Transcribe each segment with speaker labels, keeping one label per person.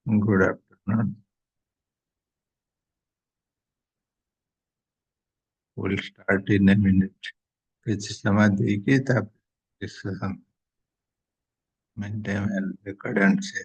Speaker 1: Good afternoon. We'll start in a minute. Which Samadhi Gita discussion. Maintain and record and share.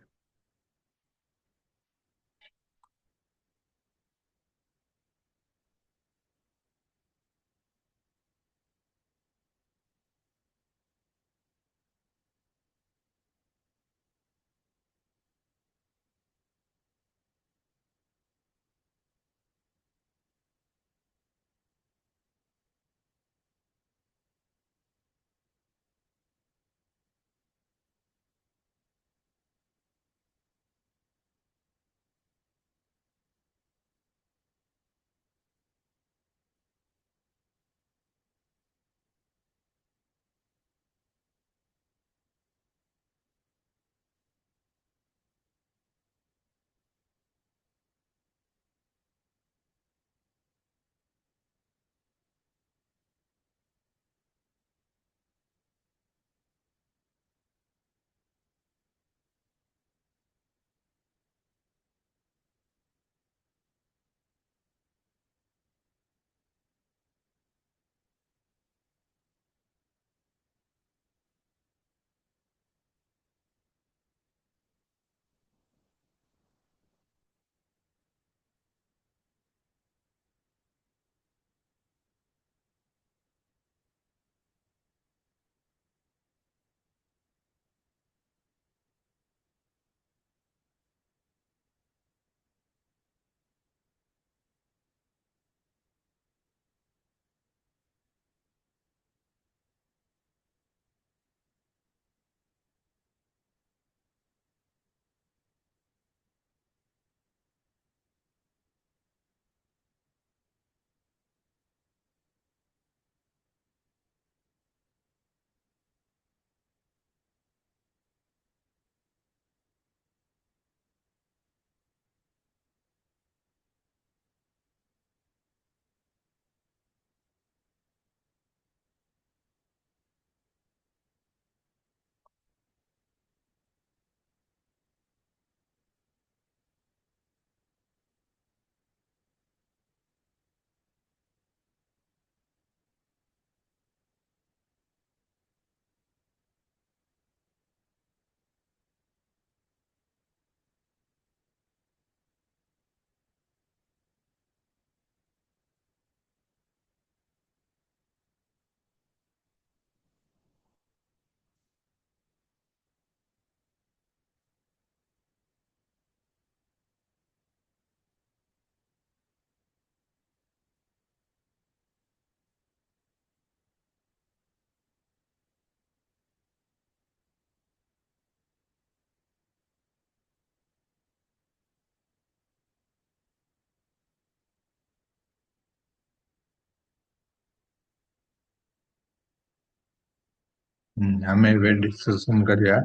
Speaker 1: हमें वे discussion करिया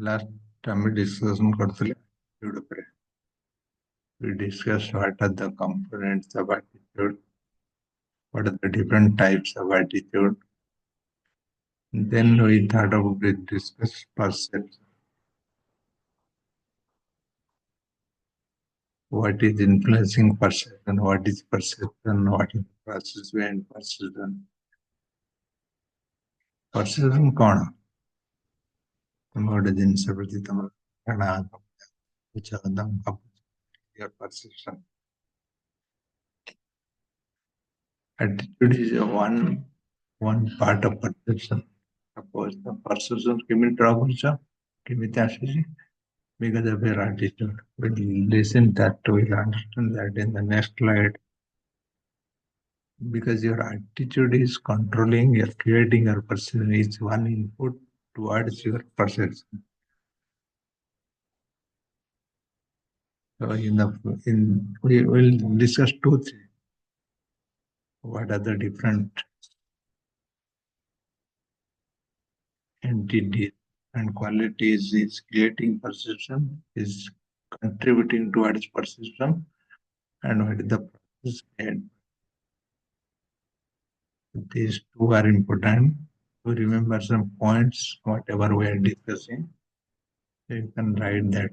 Speaker 1: last हमें discussion करते attitude ଉପରେ. We discussed what are the components of attitude, what are the different types of attitude. Then we thought about we discuss perception. What is influencing perception? What is perception? What is the process behind perception? Perception कौन? तुम गोटे जिनस प्रति तुम धारणा your perception. Attitude is one part of perception. Suppose the perception केମିତି draw करଛ केମିତି आସୁଛି because of your attitude. We'll listen that we'll understand that in the next slide. Because your attitude is controlling, you're creating your perception is one input towards your perception. So we will discuss two things. What are the different entities and qualities is creating perception, is contributing towards perception, and what is the process behind. These two are important to remember some points, whatever we are discussing. You can write that.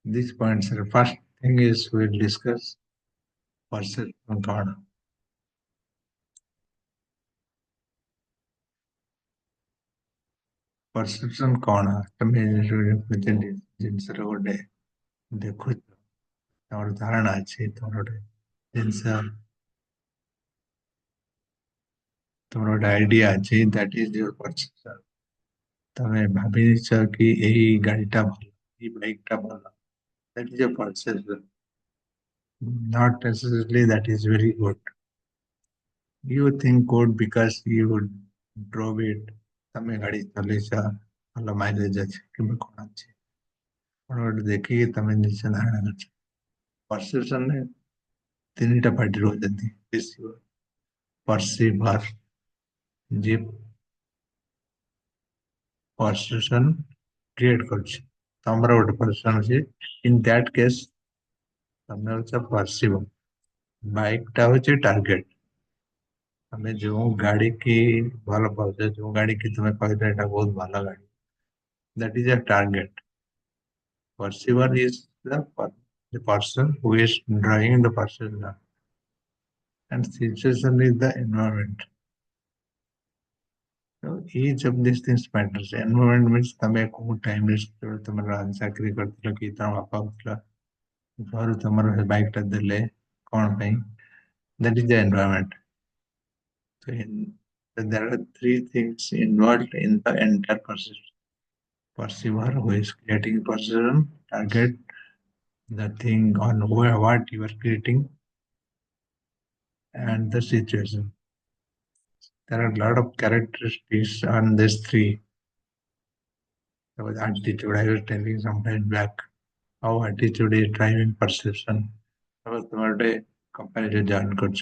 Speaker 1: These points are first thing is we'll discuss perception God. Perception କଣ ତମେ ଯେମିତି ଜିନିଷର ଗୋଟେ ଦେଖୁଛ ତମର ଧାରଣା ଅଛି ତମର ଗୋଟେ ଜିନିଷ ତମର ଗୋଟେ ଆଇଡିଆ ଅଛି that is your perception. ତମେ ଭାବିଛ କି ଏଇ ଗାଡିଟା ଭଲ ଏଇ ବାଇକଟା ଭଲ that is your perception. Not necessarily that is very good. You think good because you drove it. ତମେ ଗାଡି ଚଲେଇଛ ଭଲ ମାଇଲେଜ ଅଛି କିମ୍ବା କଣ ଅଛି କଣ ଗୋଟେ ଦେଖିକି ତମେ ନିଜ ଧାରଣା କରିଛ ପରସେପସନରେ ତିନିଟା ପାର୍ଟି ରହୁଛନ୍ତି perceiver ଯିଏ perception କ୍ରିଏଟ କରୁଛି ତମର ଗୋଟେ ପରସେପସନ ଅଛି in that case ତମେ ହଉଛ perceiver ବାଇକ ଟା ହଉଛି ଟାର୍ଗେଟ ତମେ ଯୋଉ ଗାଡି କି ଭଲ ପାଉଛ ଯୋଉ ଗାଡି କି ତୁମେ କହିଲ ଏଟା ବହୁତ ଭଲ ଗାଡି that is a target. Perceiver is the person who is driving the perception, and situation is the environment. So each of these things matters. Environment means ତମେ କୋଉ ଟାଇମ୍ ରେ ଯେତେବେଳେ ତମର ଚାକିରି କରିଥିଲ କି ତମ ବାପା ହଉଥିଲା ଘରୁ ତମର ବାଇକ୍ ଟା ଦେଲେ କଣ ପାଇଁ that is the environment. So there are three things involved in the entire perception. Perceiver who is creating perception, target the thing on where what you are creating, and the situation. There are a lot of characteristics on these three. There was attitude, I was telling sometime back how attitude is driving perception. ତାପରେ ତମେ ଗୋଟେ କମ୍ପାନୀରେ join କରୁଛ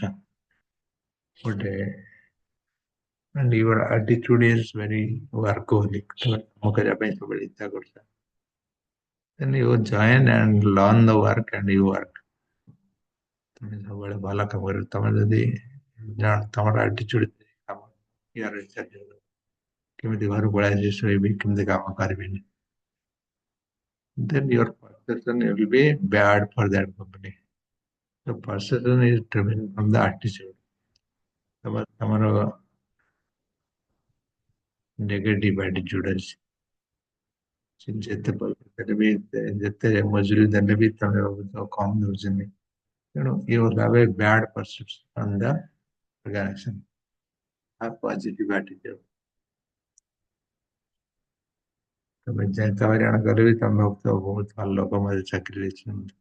Speaker 1: ଗୋଟେ and your attitude is very workaholic ତମେ କାମ କରିବା ପାଇଁ ସବୁବେଳେ ଇଚ୍ଛା କରୁଛ then you join and learn the work and you work ତମେ ସବୁବେଳେ ଭଲ କାମ କରିବ ତମେ ଯଦି ତମର attitude କାମ କରିବାର ଇଚ୍ଛା ଥିବ କେମିତି ଘରୁ ପଳାଇ ଶୋଇବି କେମିତି କାମ କରିବିନି then your perception will be bad for that company. The perception is driven from the attitude. ତମର negative attitude ଅଛି ଯେତେ ପଇସା ଦେଲେ ବି ଯେତେ ମଜୁରୀ ଦେଲେ ବି ତମେ ଭାବୁଛ କମ ଦଉଛନ୍ତି ତେଣୁ you will have a bad perception on the organization. Have positive attitude. ତମେ ଯେତେ ହଇରାଣ କଲେ ବି ତମେ ଭାବୁଛ ବହୁତ ଭଲ ଲୋକ ମୋତେ ଚାକିରି ଦେଇଛନ୍ତି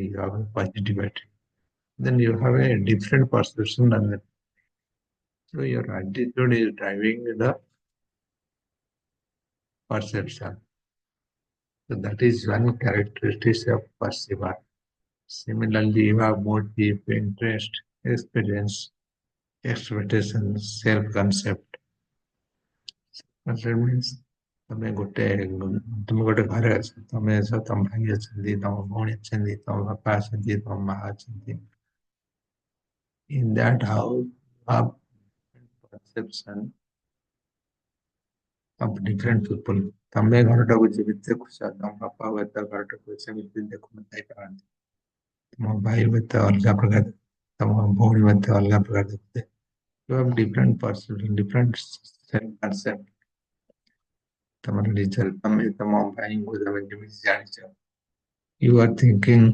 Speaker 1: you have a positive attitude. Then you have a different perception than that. So your attitude is driving the perception. So that is one characteristic of perceiver. Similarly, you have motive, interest, experience, expectations, self-concept. Concept means ତମେ ଗୋଟେ ଘରେ ଅଛ ତମେ ଅଛ ତମ ଭାଇ ଅଛନ୍ତି ତମ ଭଉଣୀ ଅଛନ୍ତି ତମ ବାପା ଅଛନ୍ତି ତମ ମା ଅଛନ୍ତି in that house you have perception of different people. ତମେ ଘରଟାକୁ ଯେମିତି ଦେଖୁଛ ତମ ବାପା ହୁଏତ ଘରଟାକୁ ସେମିତି ଦେଖୁନଥାଇପାରନ୍ତି ତମ ଭାଇ ହୁଏତ ଅଲଗା ପ୍ରକାର ତମ ଭଉଣୀ ମଧ୍ୟ ଅଲଗା ପ୍ରକାର ଦେଖୁଥିବେ you have different perception different self concept ତମର ନିଜର ତମେ ତମ ଭାଇଙ୍କୁ ତମେ ଯେମିତି ଜାଣିଛ you are thinking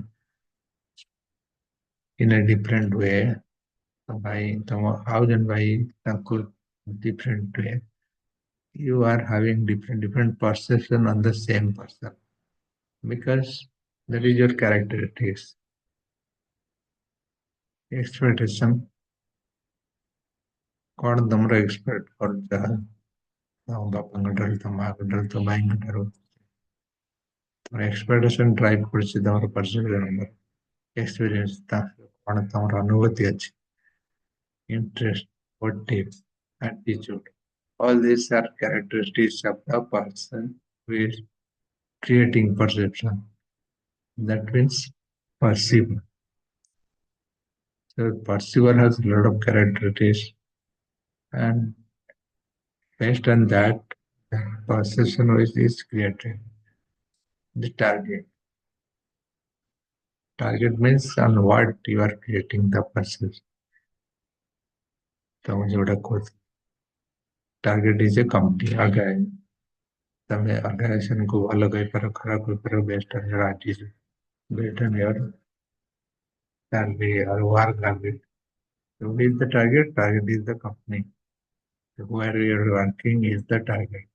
Speaker 1: in a different way ତମ ଭାଇ ତମ ଆଉ ଜଣେ ଭାଇ ତାଙ୍କୁ different way you are having different perception on the same person because that is your characteristics expectation କଣ ତମର ଏକ୍ସପେକ୍ଟ କରୁଛ ତମ ବାପାଙ୍କ ଠାରୁ ତମ ମାଙ୍କ ଠାରୁ ତମ ଭାଇଙ୍କ ଠାରୁ ତମର ଏକ୍ସପେକ୍ଟେସନ ଡ୍ରାଇଭ୍ କରୁଛି ତମର ପରସେପସନ ଏକ୍ସପିରିଏନ୍ସ କଣ ତମର ଅନୁଭୂତି ଅଛି interest motive attitude all these are characteristics of the person who is creating perception that means perceiver so perceiver has a lot of characteristics and based on that perception which is created. The target. Target means on what you are creating the perception. ତମେ ଯୋଉଟା କହୁଛ target is a company again. ତମେ organization କୁ ଭଲ କହିପାର ଖରାପ କହିପାର based on your attitude, based on your salary or work habit. So who is the target? Target is the company. So where you are working is the target.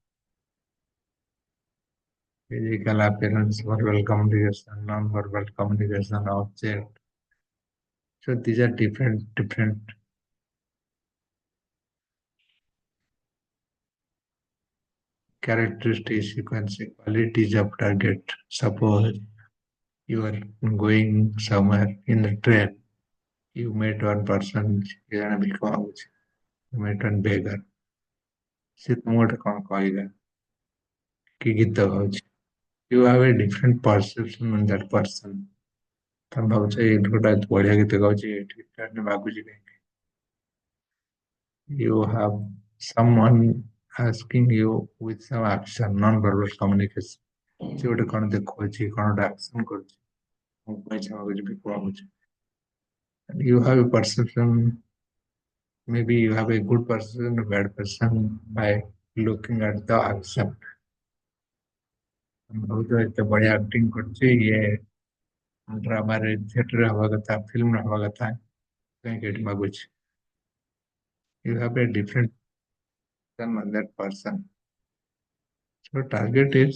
Speaker 1: Physical appearance, verbal communication, non-verbal communication, object. So these are different characteristics, sequencing, qualities of target. Suppose you are going somewhere in the train, you met one person, you met one beggar. ସେ ତମକୁ ଗୋଟେ କଣ କହିଲା କି ଗୀତ ଗାଉଛି, you have a different perception on that person. ତମେ ଭାବୁଛ ଏଇ ଲୋକଟା ବଢିଆ ଗୀତ ଗାଉଛି, ଏଠି ମାଗୁଛି କାହିଁକି? You have someone asking you with some action, non-verbal communication. ସେ ଗୋଟେ କଣ ଦେଖୁଛି, କଣ ଗୋଟେ action କରୁଛି, ମୁଁ ପଇସା ମାଗୁଛି, ଭିକ ମାଗୁଛି. And you have a perception, maybe you have a good person, a bad person by looking at the action. ତମେ ଭାବୁଛ ଏତେ ବଢିଆ acting କରୁଛି, ଇଏ ଡ୍ରାମାରେ ଥିଏଟରରେ ହବା କଥା, ଫିଲ୍ମରେ ହବା କଥା, କାହିଁକି ଏଠି ମାଗୁଛି? You have a different than on that person. So target is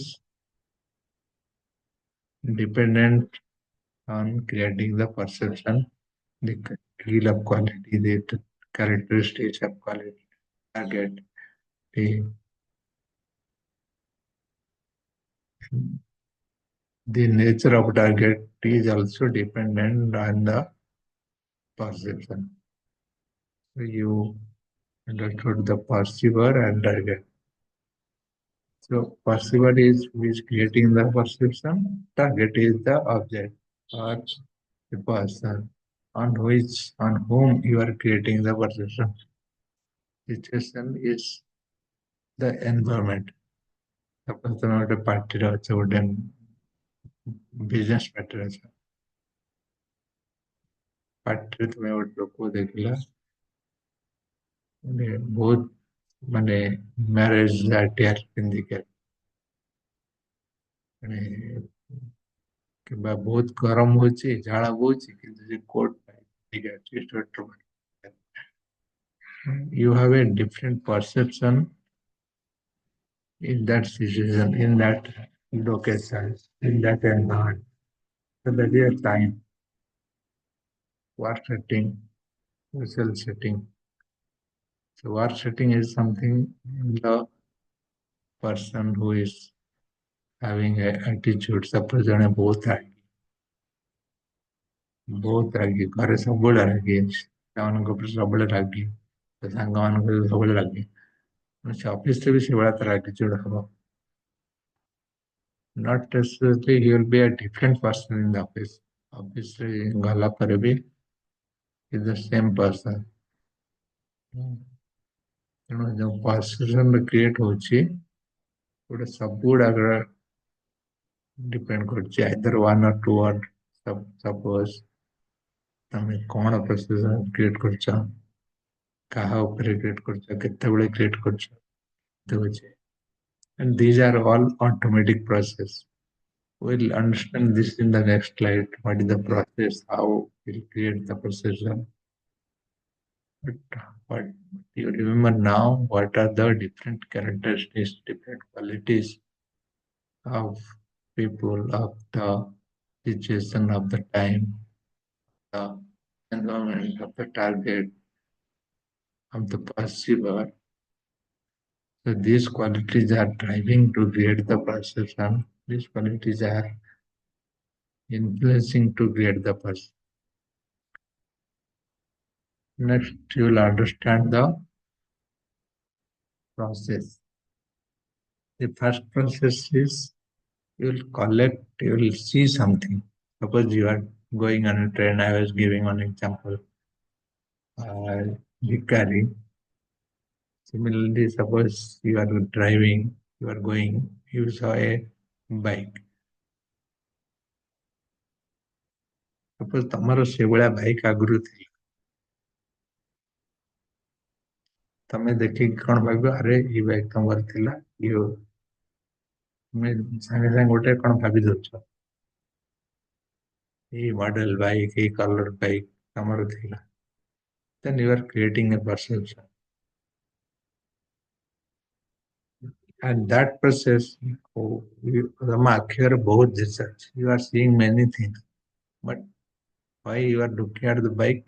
Speaker 1: dependent on creating the perception, the skill of quality, the characteristics of quality target. The nature of target is also dependent on the perception. So you understood the perceiver and target. So perceiver is who is creating the perception, target is the object or the person on whom you are creating the perception. Situation is the environment. Suppose ତମେ ଗୋଟେ ପାର୍ଟିରେ ଅଛ, ଗୋଟେ business ପାର୍ଟିରେ ଅଛ, ପାର୍ଟିରେ ତୁମେ ଗୋଟେ ଲୋକକୁ ଦେଖିଲ, ବହୁତ ମାନେ ମ୍ୟାରେଜ ଆଟିଆର ପିନ୍ଧିକି, କିମ୍ବା ବହୁତ ଗରମ ହଉଛି, ଝାଳ ବହୁଛି, କିନ୍ତୁ ସେ କୋଟ ପିନ୍ଧିକି ଅଛି, ସ୍ୱେଟର ପିନ୍ଧିକି. You have a different perception in that situation, in that location, in that environment. So that is a time. Work setting, social setting. So work setting is something the person who is having a attitude. Suppose ଜଣେ ବହୁତ ରାଗି, ଘରେ ସବୁବେଳେ ରାଗି, ସେମାନଙ୍କ ଉପରେ ସବୁବେଳେ ରାଗି, ସାଙ୍ଗମାନଙ୍କ ଉପରେ ସବୁବେଳେ ରାଗି, ସେ ଅଫିସରେ ବି ସେଇଭଳିଆ ତାର attitude ହବ. Not necessarily he will be a different person in the office. ଅଫିସରେ ଗଲା ପରେ ବି is the same person. ତେଣୁ ଯେଉଁ perception କ୍ରିଏଟ ହଉଛି, ଗୋଟେ ସବୁ ଗୁଡାକ ଡିପେଣ୍ଡ କରୁଛି either one or two word. Suppose ତମେ କଣ perception କ୍ରିଏଟ କରୁଛ, କାହା ଉପରେ କ୍ରିଏଟ କରୁଛ, କେତେବେଳେ କ୍ରିଏଟ କରୁଛ, ଦେଖୁଛି. And these are all automatic process. We'll understand this in the next slide. What is the process, how we'll create the perception. But you remember now what are the different characteristics, different qualities of people, of the situation, of the time, the environment, of the target, of the perceiver. So these qualities are driving to create the perception. These qualities are influencing to create the perception. Next, you will understand the process. The first process is you will collect, you will see something. Suppose you are going on a train, I was giving one example. Bhikari. Similarly, suppose you are driving, You are going, you saw a bike. Suppose ତମର ସେଇଭଳିଆ bike ଆଗରୁ ଥିଲା, ତମେ ଦେଖିକି କଣ ଭାବିବ, ଆରେ ଏଇ ବାଇକ୍ ତମର ଥିଲା, ଇଏ ତମେ ସାଙ୍ଗେ ସାଙ୍ଗେ ଗୋଟେ କଣ ଭାବି ଦଉଛ, ଏଇ ମଡେଲ ବାଇକ୍, ଏଇ କଲର ବାଇକ୍ ତମର ଥିଲା। Then you are creating a perception. And that process, ତମ ଆଖିରେ ବହୁତ ଜିନିଷ ଅଛି. You are seeing many things. But why you are looking at the bike?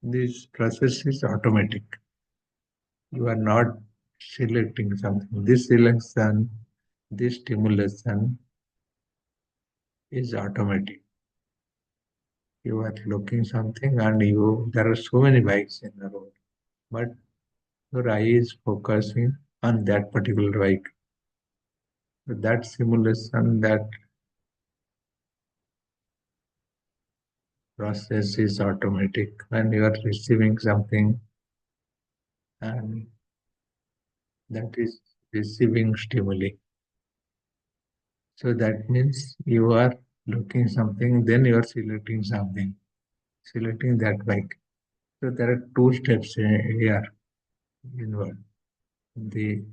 Speaker 1: This process is automatic. You are not selecting something. This selection, this stimulation is automatic. You are looking something and there are so many bikes in the road, but your eye is focusing on that particular bike. So that simulation, that process is automatic when you are receiving something, and that is receiving stimuli. So that means you are looking something, then you are selecting something, selecting that bike. So there are two steps here involved. The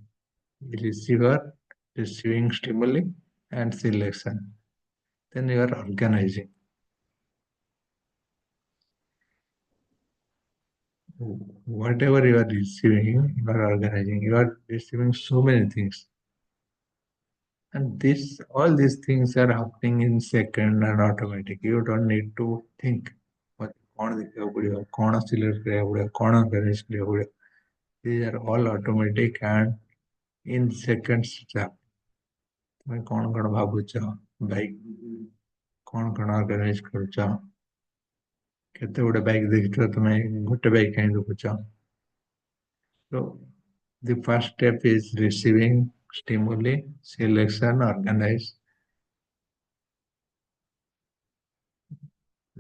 Speaker 1: receiver receiving stimuli and selection. Then you are organizing. Whatever you are receiving, you are organizing. You are receiving so many things. And this, all these things are happening in second and automatic. You don't need to think. କଣ ଦେଖିବାକୁ ପଡିବ, କଣ select କରିବାକୁ ପଡିବ, କଣ organize କରିବାକୁ ପଡିବ. These are all automatic and in seconds ତମେ କଣ କଣ ଭାବୁଛ, ବାଇକ୍ କଣ କଣ organize କରୁଛ, କେତେ ଗୋଟେ ବାଇକ୍ ଦେଖିଛ, ତମେ ଗୋଟେ ବାଇକ୍ କାହିଁ ଦେଖୁଛ. So the first step is receiving stimuli, selection, organize.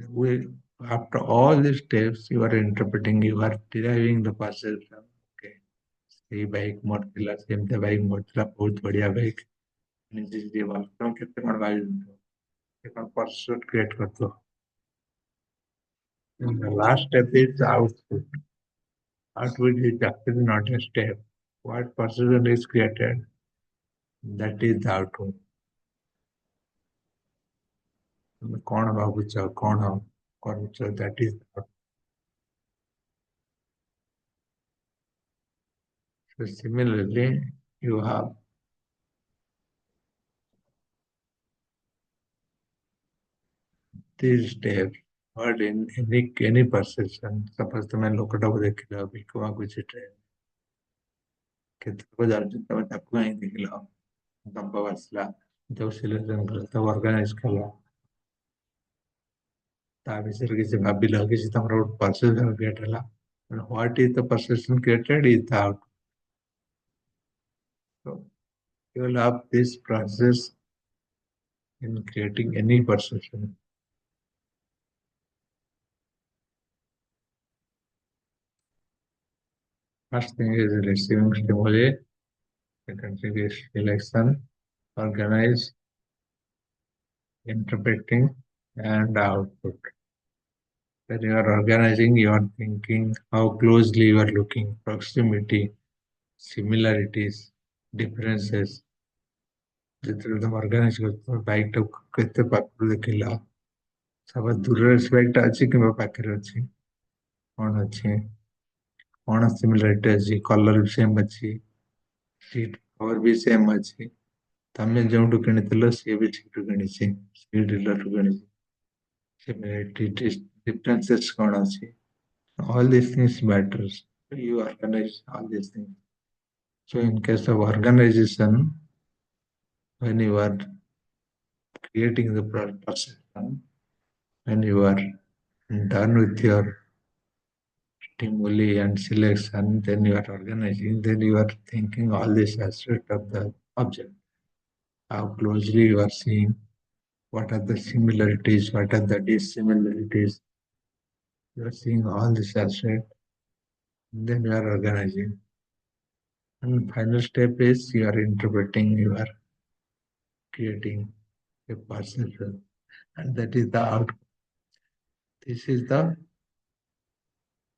Speaker 1: We, after all these steps, you are interpreting, you are deriving the perception. Okay, ସେଇ ବାଇକ୍ ମୋର ଥିଲା, ସେମିତି ବାଇକ୍ ମୋର ଥିଲା, ବହୁତ ବଢିଆ ବାଇକ୍, ନିଜେ ଯିଏ ଭଲ, ତମେ କେତେ କଣ ବାଇକ୍ ସେ କଣ ପରସେପ୍ଟ କ୍ରିଏଟ୍ କରୁଥିବ. The last step is output. Output is actually not a step. What perception is created, that is the output. ତମେ କଣ ଭାବୁଛ, କଣ କରୁଛ, that is the output. So similarly, you have these steps, but in any perception. Suppose ତମେ ଲୋକଟାକୁ ଦେଖିଲ ଭିକ ମାଗୁଛି ଟ୍ରେନ, କେତେ ଲୋକ ଯାଉଛି, ତମେ ତାକୁ ହିଁ ଦେଖିଲ, ତମ ପାଖକୁ ଆସିଲା, ତାକୁ ସିଲେକ୍ସନ କଲ, ତାକୁ ଅର୍ଗାନାଇଜ କଲ, ତା ବିଷୟରେ କିଛି ଭାବିଲ, କିଛି ତମର ଗୋଟେ perception create ହେଲା. What is the perception created is the outcome. So you will have this process in creating any perception. First thing is receiving stimuli, second thing is selection, organize, interpreting, and output. When you are organizing, you are thinking how closely you are looking, proximity, similarities, differences. ଯେତେବେଳେ ତମେ organise କରୁଛ, ତମ ବାଇକଟାକୁ କେତେ ପାଖରୁ ଦେଖିଲ, ସବା ଦୂରରେ ସେ ବାଇକଟା ଅଛି କିମ୍ବା ପାଖରେ ଅଛି, କଣ ଅଛି, କଣ ସିମିଲାରିଟି ଅଛି, କଲର ବି ସେମ୍ ଅଛି, ସିଟ୍ କଭର ବି ସେମ୍ ଅଛି, ତମେ ଯୋଉଠୁ କିଣିଥିଲ ସିଏ ବି ସେଇଠୁ କିଣିଛି, ସେଇ ଡିଲରରୁ କିଣିଛି, ସିମିଲାରିଟି differences କଣ ଅଛି. All these things matters. You organize all these things. So in case of organization, when you are creating the perception, when you are done with your stimuli and selection, then you are organizing, then you are thinking all this aspect of the object. How closely you are seeing, what are the similarities, what are the dissimilarities. You are seeing all this aspect, then you are organizing. And final step is you are interpreting, you are creating a perception, and that is the outcome. This is the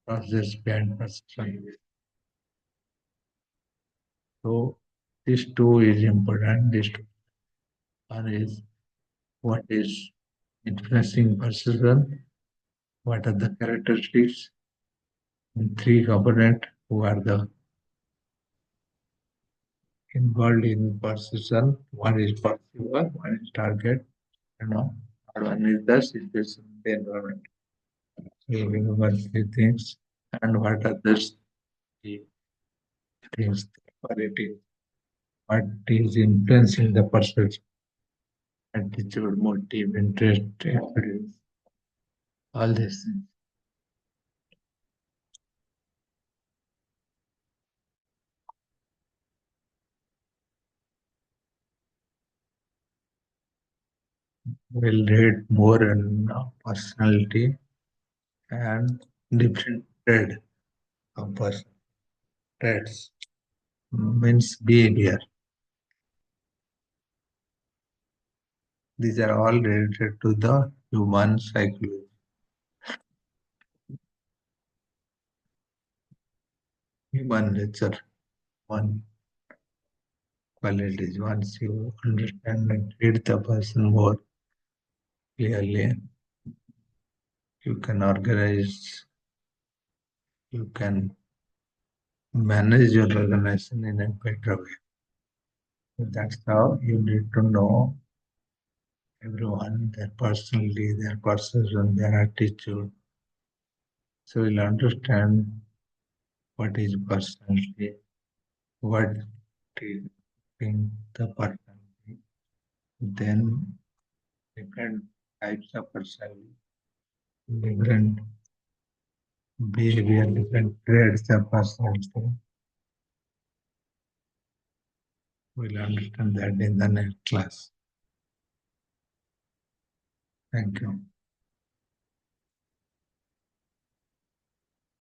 Speaker 1: process behind perception. So this two is important. This two one is what is influencing perception, what are the characteristics, and three component who are the involved in perception. One is perceiver, one is target, and one is the situation, the environment. So remember three things and what are the three things for it is what is influencing the perception, attitude, motive, interest, experience, all these things. We'll read more on personality and different trait of person. Traits means behavior. These are all related to the human psychology, human nature. One qualities. Once you understand and read the person more clearly, you can organize, you can manage your organization in a better way. That's how you need to know everyone, their personality, their perception, their attitude. So you'll understand what is personality, what is in the personality. Then different types of personality, different behavior, different traits of personality. We'll understand that in the next class. Thank you.